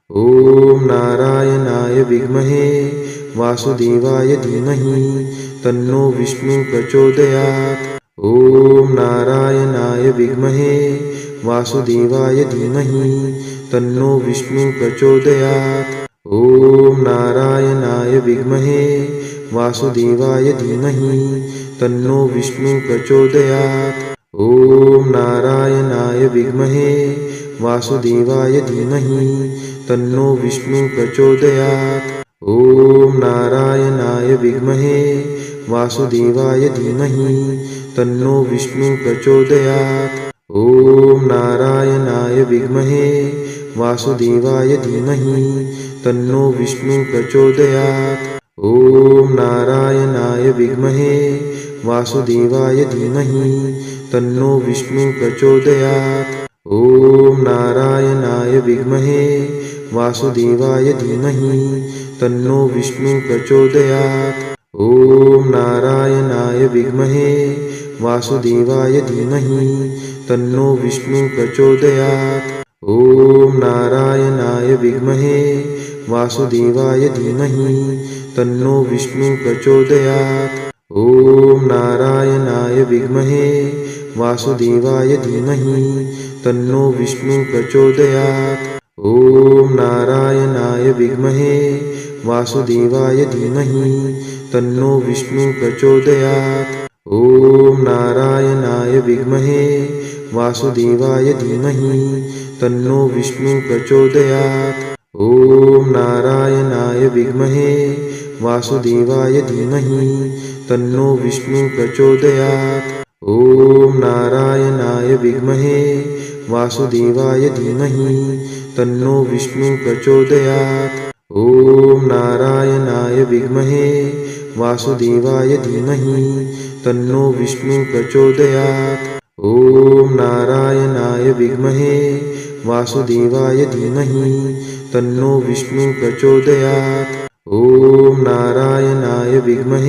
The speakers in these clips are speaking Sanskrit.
ॐ नारायणाय विद्महे वासुदेवाय धीमहि तन्नो विष्णु प्रचोदयात्। ॐ नारायणाय विद्महे वासुदेवाय धीमहि तन्नो विष्णु प्रचोदयात्। ॐ नारायणाय विद्महे वासुदेवाय धीमहि तन्नो विष्णु प्रचोदयात्। ॐ नारायणाय विद्महे वासुदेवाय धीमहि तन्नो विष्णु प्रचोदयात्। ॐ नारायणाय विद्महे वासुदेवाय धीमहि तन्नो विष्णु प्रचोदयात्। ॐ नारायणाय विद्महे वासुदेवाय धीमहि तन्नो विष्णु प्रचोदयात्। ॐ नारायणाय विद्महे वासुदेवाय धीमहि तन्नो विष्णु प्रचोदयात्। ॐ नारायणाय विद्महे वासुदेवाय धीमहि तन्नो विष्णु प्रचोदयात्। ॐ नारायणाय विद्महे वासुदेवाय धीमहि तन्नो विष्णु प्रचोदयात्। ॐ नारायणाय विद्महे वासुदेवाय धीमहि तन्नो विष्णु प्रचोदयात्। ॐ नारायणाय विद्महे वासुदेवाय धीमहि तन्नो विष्णु प्रचोदयात्। ॐ नारायणाय विद्महे वासुदेवाय धीमहि तन्नो विष्णु प्रचोदयात्। ॐ नारायणाय विद्महे वासुदेवाय धीमहि तन्नो विष्णु प्रचोदयात्। ॐ नारायणाय विद्महे वासुदेवाय धीमहि तन्नो विष्णु प्रचोदयात्। ॐ नारायणाय विद्महे वासुदेवाय धीमहि तन्नो विष्णु प्रचोदयात्। ॐ नारायणाय विद्महे वासुदेवाय धीमहि तन्नो विष्णु प्रचोदयात्। ॐ नारायणाय विद्महे वासुदेवाय धीमहि तन्नो विष्णु प्रचोदयात्। ॐ नारायणाय विद्महे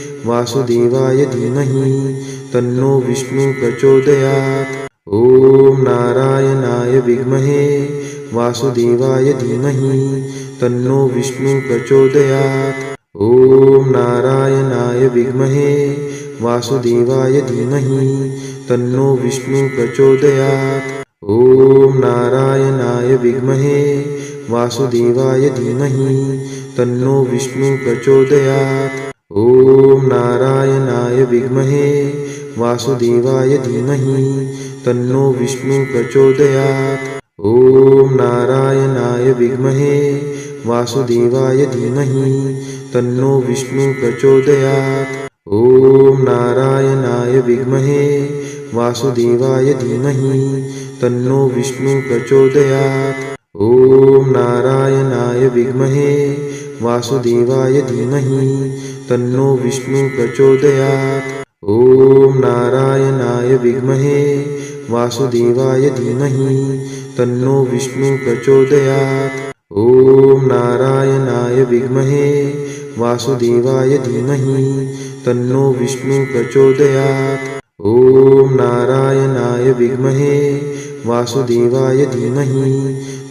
वासुदेवाय धीमहि तन्नो विष्णु प्रचोदयात्। ॐ नारायणाय विद्महे वासुदेवाय धीमहि तन्नो विष्णु प्रचोदयात्। ॐ नारायणाय विद्महे वासुदेवाय धीमहि तन्नो विष्णु प्रचोदयात्। ॐ नारायणाय विद्महे वासुदेवाय धीमहि तन्नो विष्णु प्रचोदयात्। ॐ नारायणाय विद्महे वासुदेवाय धीमहि तन्नो विष्णु प्रचोदयात्। ॐ नारायणाय विद्महे वासुदेवाय धीमहि तन्नो विष्णु प्रचोदयात्। ॐ नारायणाय विद्महे वासुदेवाय धीमहि तन्नो विष्णु प्रचोदयात्। ॐ नारायणाय विद्महे वासुदेवाय धीमहि तन्नो विष्णु प्रचोदयात्। ॐ नारायणाय विद्महे वासुदेवाय धीमहि तन्नो विष्णु प्रचोदयात्। ॐ नारायणाय विद्महे वासुदेवाय धीमहि तन्नो विष्णु प्रचोदयात्। ॐ नारायणाय विद्महे वासुदेवाय धीमहि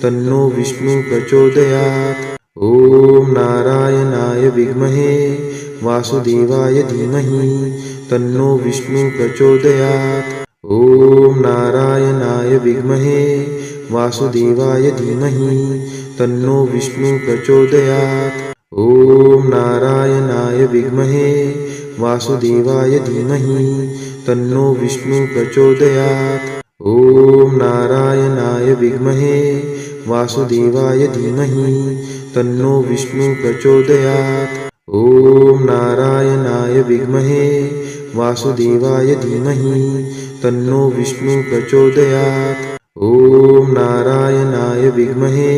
तन्नो विष्णु प्रचोदयात्। ॐ नारायणाय विद्महे वासुदेवाय धीमहि तन्नो विष्णु प्रचोदयात्। ॐ नारायणाय विद्महे वासुदेवाय धीमहि तन्नो विष्णु प्रचोदयात्। ॐ नारायणाय विद्महे वासुदेवाय धीमहि तन्नो विष्णु प्रचोदयात्। ॐ नारायणाय विद्महे वासुदेवाय धीमहि तन्नो विष्णु प्रचोदयात्। ॐ नारायणाय विद्महे वासुदेवाय धीमहि तन्नो विष्णु प्रचोदयात्। ॐ नारायणाय विद्महे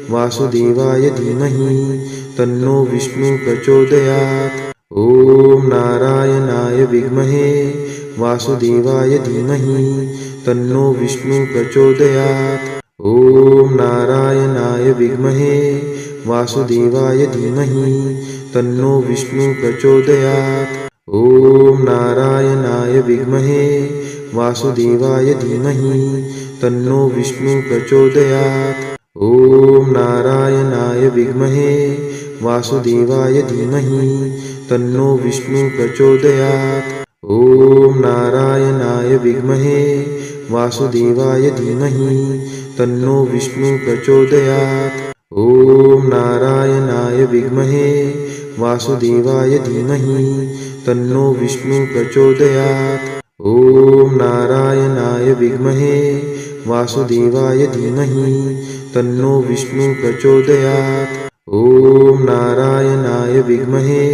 वासुदेवाय धीमहि तन्नो विष्णु प्रचोदयात्। ॐ नारायणाय विद्महे वासुदेवाय धीमहि तन्नो विष्णु प्रचोदयात्। ॐ नारायणाय विद्महे वासुदेवाय धीमहि तन्नो विष्णु प्रचोदयात्। ॐ नारायणाय विद्महे वासुदेवाय धीमहि तन्नो विष्णु प्रचोदयात्। ॐ नारायणाय विद्महे वासुदेवाय धीमहि तन्नो विष्णु प्रचोदयात्। ॐ नारायणाय विद्महे वासुदेवाय धीमहि तन्नो विष्णु प्रचोदयात्। ॐ नारायणाय विद्महे वासुदेवाय धीमहि तन्नो विष्णु प्रचोदयात्। ॐ नारायणाय विद्महे वासुदेवाय धीमहि तन्नो विष्णु प्रचोदयात्। ॐ नारायणाय विद्महे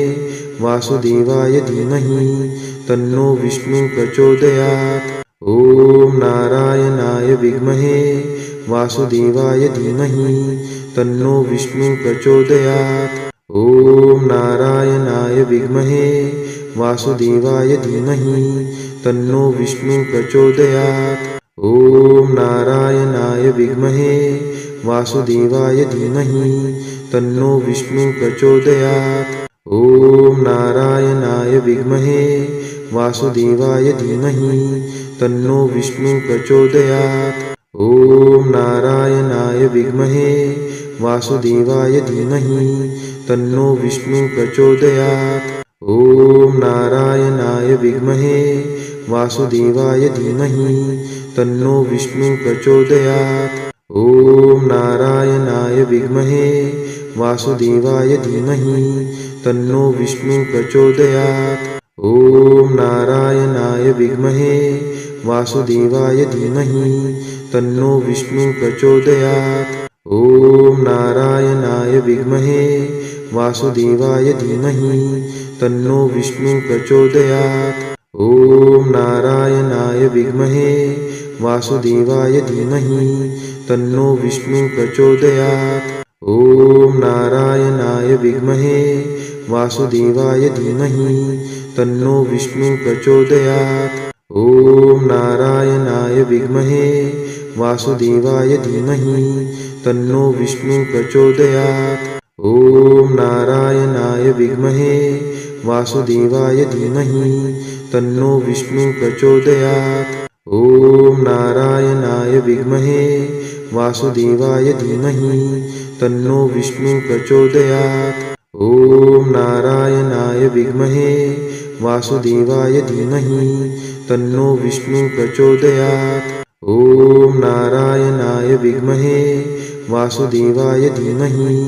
वासुदेवाय धीमहि तन्नो विष्णु प्रचोदयात्। ॐ नारायणाय विद्महे वासुदेवाय धीमहि तन्नो विष्णु प्रचोदयात्। ॐ नारायणाय विद्महे वासुदेवाय धीमहि तन्नो विष्णु प्रचोदयात्। ॐ नारायणाय विद्महे वासुदेवाय धीमहि तन्नो विष्णु प्रचोदयात्। ॐ नारायणाय विद्महे वासुदेवाय धीमहि तन्नो विष्णु प्रचोदयात्। ॐ नारायणाय विद्महे वासुदेवाय धीमहि तन्नो विष्णु प्रचोदयात्। ॐ नारायणाय विद्महे वासुदेवाय धीमहि तन्नो विष्णु प्रचोदयात्। ॐ नारायणाय विद्महे वासुदेवाय धीमहि तन्नो विष्णु प्रचोदयात्। ॐ नारायणाय विद्महे वासुदेवाय धीमहि तन्नो विष्णु प्रचोदयात्। ॐ नारायणाय विद्महे वासुदेवाय धीमहि तन्नो विष्णु प्रचोदयात्। ॐ नारायणाय विद्महे वासुदेवाय धीमहि तन्नो विष्णु प्रचोदयात्। ॐ नारायणाय विद्महे वासुदेवाय धीमहि तन्नो विष्णु प्रचोदयात्। ॐ नारायणाय विद्महे वासुदेवाय धीमहि तन्नो विष्णु प्रचोदयात्। ॐ नारायणाय विद्महे वासुदेवाय धीमहि तन्नो विष्णु प्रचोदयात्। ॐ नारायणाय विद्महे वासुदेवाय धीमहि तन्नो विष्णु प्रचोदयात्। ॐ नारायणाय विद्महे वासुदेवाय धीमहि तन्नो विष्णु प्रचोदयात्। ॐ नारायणाय विद्महे वासुदेवाय धीमहि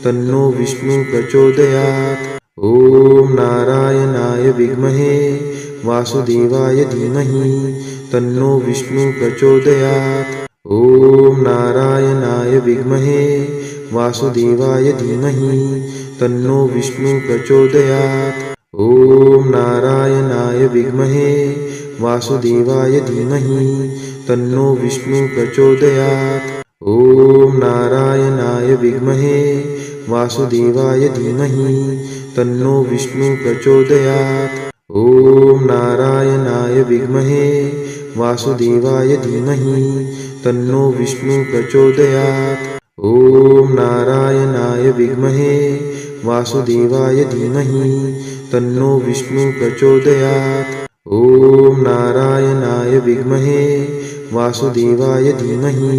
तन्नो विष्णु प्रचोदयात्। ॐ नारायणाय विद्महे वासुदेवाय धीमहि तन्नो विष्णु प्रचोदयात्। ॐ नारायणाय विद्महे वासुदेवाय धीमहि तन्नो विष्णु प्रचोदयात्। ॐ नारायणाय विद्महे वासुदेवाय धीमहि तन्नो विष्णु प्रचोदयात्। ॐ नारायणाय विद्महे वासुदेवाय धीमहि तन्नो विष्णु प्रचोदयात्। ॐ नारायणाय विद्महे वासुदेवाय धीमहि तन्नो विष्णु प्रचोदयात्। ॐ नारायणाय विद्महे वासुदेवाय धीमहि तन्नो विष्णु प्रचोदयात्। ॐ नारायणाय विद्महे वासुदेवाय धीमहि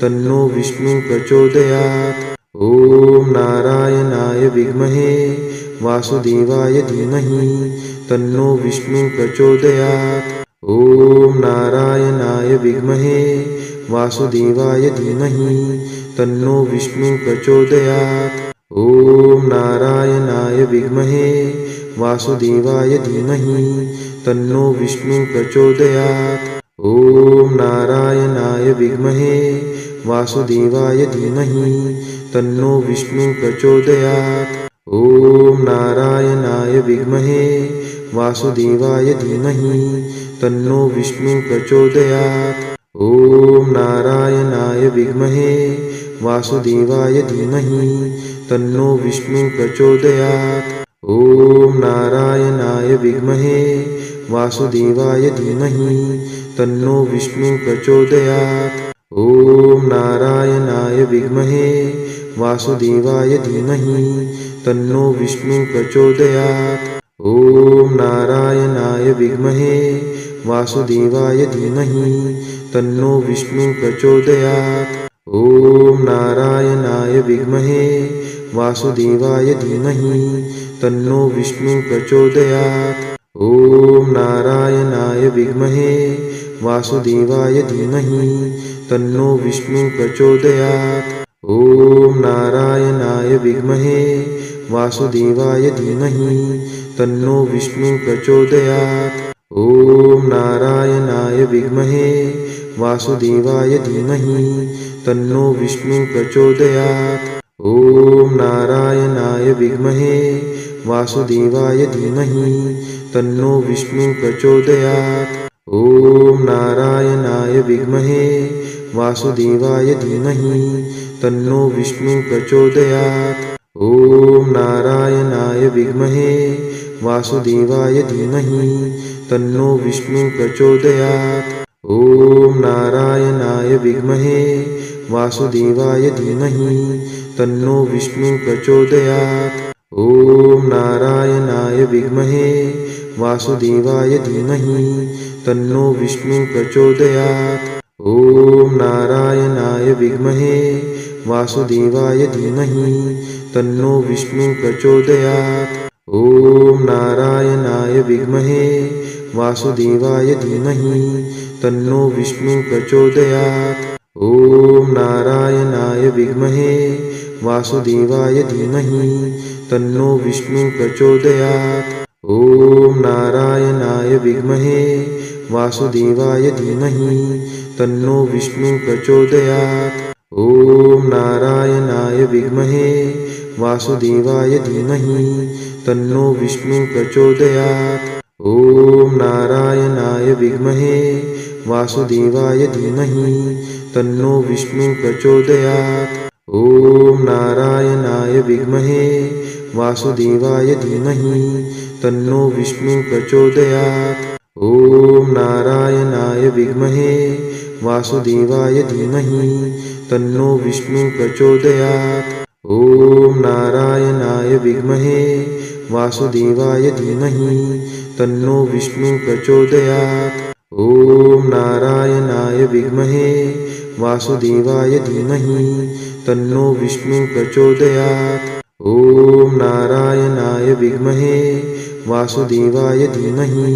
तन्नो विष्णु प्रचोदयात्। ॐ नारायणाय विद्महे वासुदेवाय धीमहि तन्नो विष्णु प्रचोदयात्। ॐ नारायणाय विद्महे वासुदेवाय धीमहि तन्नो विष्णु प्रचोदयात्। ॐ नारायणाय विद्महे वासुदेवाय धीमहि तन्नो विष्णु प्रचोदयात्। ॐ नारायणाय विद्महे वासुदेवाय धीमहि तन्नो विष्णु प्रचोदयात्। ॐ नारायणाय विद्महे वासुदेवाय धीमहि तन्नो विष्णु प्रचोदयात्। ॐ नारायणाय विद्महे वासुदेवाय धीमहि तन्नो विष्णु प्रचोदयात्। ॐ नारायणाय विद्महे वासुदेवाय धीमहि तन्नो विष्णु प्रचोदयात्। ॐ नारायणाय विद्महे वासुदेवाय धीमहि तन्नो विष्णु प्रचोदयात्। ॐ नारायणाय विद्महे वासुदेवाय धीमहि तन्नो विष्णु प्रचोदयात्। ॐ ॐ नारायणाय विद्महे वासुदेवाय धीमहि तन्नो विष्णु प्रचोदयात्। ॐ नारायणाय विद्महे वासुदेवाय धीमहि तन्नो विष्णु प्रचोदयात्। ॐ नारायणाय विद्महे वासुदेवाय धीमहि तन्नो विष्णु प्रचोदयात्। ॐ नारायणाय विद्महे वासुदेवाय धीमहि तन्नो विष्णु प्रचोदयात्। ॐ नारायणाय विद्महे वासुदेवाय धीमहि तन्नो विष्णु प्रचोदयात्। ॐ नारायणाय विद्महे वासुदेवाय धीमहि तन्नो विष्णु प्रचोदयात्। ॐ नारायणाय विद्महे वासुदेवाय धीमहि तन्नो विष्णु प्रचोदयात्। ॐ नारायणाय विद्महे वासुदेवाय धीमहि तन्नो विष्णु प्रचोदयात्। ॐ नारायणाय विद्महे वासुदेवाय धीमहि तन्नो विष्णु प्रचोदयात्। ॐ नारायणाय विद्महे वासुदेवाय धीमहि तन्नो विष्णु प्रचोदयात्। ॐ नारायणाय विद्महे वासुदेवाय धीमहि तन्नो विष्णु प्रचोदयात्। ॐ नारायणाय विद्महे वासुदेवाय धीमहि तन्नो विष्णु प्रचोदयात्। ॐ नारायणाय विद्महे वासुदेवाय धीमहि तन्नो विष्णु प्रचोदयात्। ॐ नारायणाय विद्महे वासुदेवाय धीमहि तन्नो विष्णु प्रचोदयात्। ॐ नारायणाय विद्महे वासुदेवाय धीमहि तन्नो विष्णु प्रचोदयात्। ॐ नारायणाय विद्महे वासुदेवाय धीमहि तन्नो विष्णु प्रचोदयात्। ॐ नारायणाय विद्महे वासुदेवाय धीमहि तन्नो विष्णु प्रचोदयात्। ॐ नारायणाय विद्महे वासुदेवाय धीमहि तन्नो विष्णु प्रचोदयात्। ॐ नारायणाय विद्महे वासुदेवाय धीमहि तन्नो विष्णु प्रचोदयात्। ॐ नारायणाय विद्महे वासुदेवाय धीमहि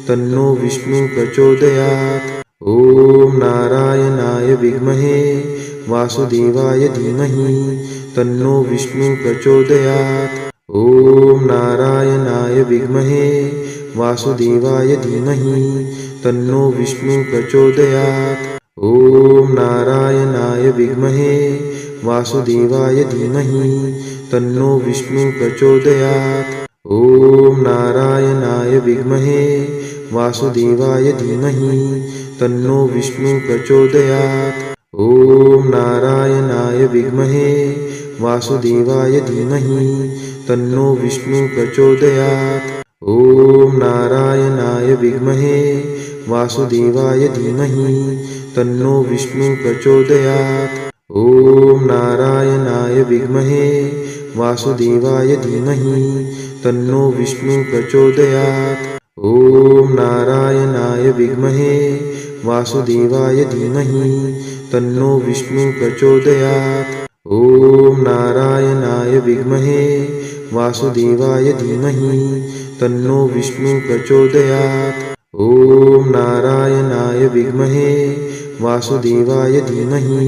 तन्नो विष्णु प्रचोदयात्। ॐ नारायणाय विद्महे वासुदेवाय धीमहि तन्नो विष्णु प्रचोदयात्। ॐ नारायणाय विद्महे वासुदेवाय धीमहि तन्नो विष्णु प्रचोदयात्। ॐ नारायणाय विद्महे वासुदेवाय धीमहि तन्नो विष्णु प्रचोदयात्। ॐ नारायणाय विद्महे वासुदेवाय धीमहि तन्नो विष्णु प्रचोदयात्। ॐ नारायणाय विद्महे वासुदेवाय धीमहि तन्नो विष्णु प्रचोदयात्। ॐ नारायणाय विद्महे वासुदेवाय धीमहि तन्नो विष्णु प्रचोदयात्। ॐ नारायणाय विद्महे वासुदेवाय धीमहि तन्नो विष्णु प्रचोदयात्। ॐ नारायणाय विद्महे वासुदेवाय धीमहि तन्नो विष्णु प्रचोदयात्। ॐ नारायणाय विद्महे वासुदेवाय धीमहि तन्नो विष्णु प्रचोदयात्। ॐ नारायणाय विद्महे वासुदेवाय धीमहि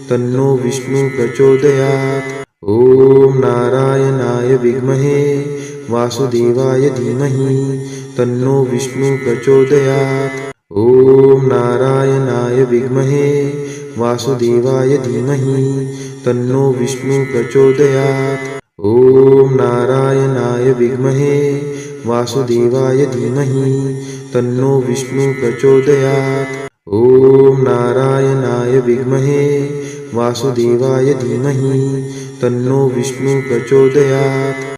तन्नो विष्णु प्रचोदयात्। ॐ नारायणाय विद्महे वासुदेवाय धीमहि तन्नो विष्णु प्रचोदयात्। ॐ नारायणाय विद्महे वासुदेवाय धीमहि तन्नो विष्णु प्रचोदयात्। ॐ नारायणाय विद्महे वासुदेवाय धीमहि तन्नो विष्णु प्रचोदयात्। ॐ नारायणाय विद्महे वासुदेवाय धीमहि तन्नो विष्णु प्रचोदयात्।